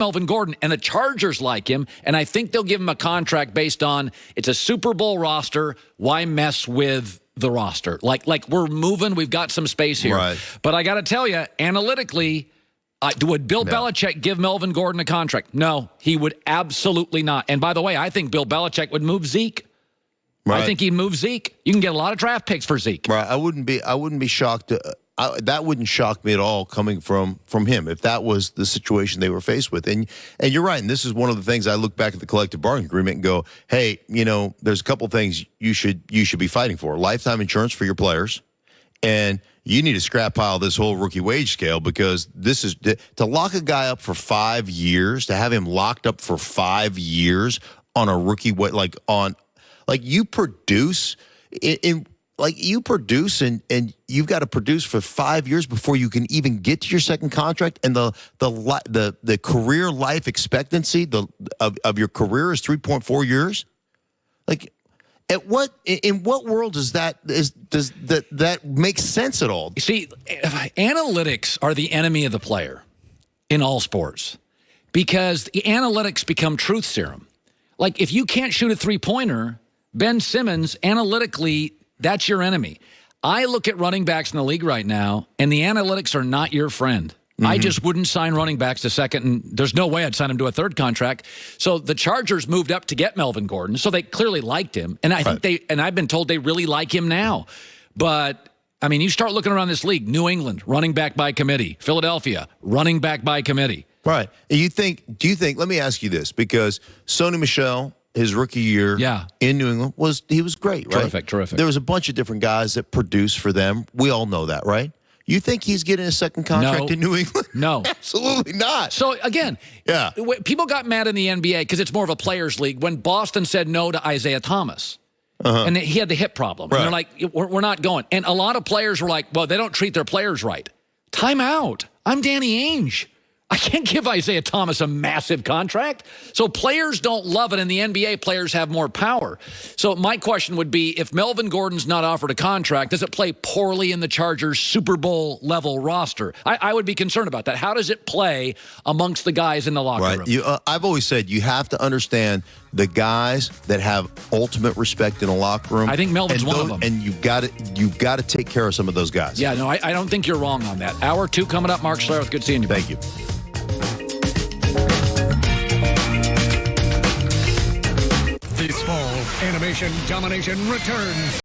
Melvin Gordon, and the Chargers like him, and I think they'll give him a contract based on it's a Super Bowl roster. Why mess with the roster? Like we're moving. We've got some space here. Right. But I got to tell you, analytically, would Bill Belichick give Melvin Gordon a contract? No, he would absolutely not. And by the way, I think Bill Belichick would move Zeke. Right. I think he'd move Zeke. You can get a lot of draft picks for Zeke. Right. I wouldn't be shocked. That wouldn't shock me at all coming from him if that was the situation they were faced with. And you're right. And this is one of the things I look back at the collective bargaining agreement and go, hey, there's a couple things you should be fighting for. Lifetime insurance for your players. And you need to scrap pile this whole rookie wage scale, because this is to lock a guy up for 5 years, to have him locked up for 5 years on a rookie, you produce and you've got to produce for 5 years before you can even get to your second contract, and the career life expectancy of your career is 3.4 years. Like, in what world does that make sense at all? You see, analytics are the enemy of the player in all sports, because the analytics become truth serum. Like, if you can't shoot a three-pointer, Ben Simmons, analytically, that's your enemy. I look at running backs in the league right now, and the analytics are not your friend. Mm-hmm. I just wouldn't sign running backs to second, and there's no way I'd sign him to a third contract. So the Chargers moved up to get Melvin Gordon, so they clearly liked him. And I think I've been told they really like him now. But, I mean, you start looking around this league, New England, running back by committee. Philadelphia, running back by committee. Right. Do you think, let me ask you this, because Sony Michel, his rookie year in New England, was great, right? Terrific. There was a bunch of different guys that produced for them. We all know that, right? You think he's getting a second contract in New England? No. Absolutely not. So, again, people got mad in the NBA because it's more of a players' league when Boston said no to Isaiah Thomas. And he had the hip problem. Right. And they're like, we're not going. And a lot of players were like, well, they don't treat their players right. Time out. I'm Danny Ainge. I can't give Isaiah Thomas a massive contract. So players don't love it, and the NBA players have more power. So my question would be, if Melvin Gordon's not offered a contract, does it play poorly in the Chargers' Super Bowl level roster? I would be concerned about that. How does it play amongst the guys in the locker room? I've always said you have to understand the guys that have ultimate respect in the locker room. I think Melvin's one of them. And you've got to take care of some of those guys. Yeah, no, I don't think you're wrong on that. Hour 2 coming up. Mark Schlereth, good seeing you. Thank you. This fall, Animation Domination returns.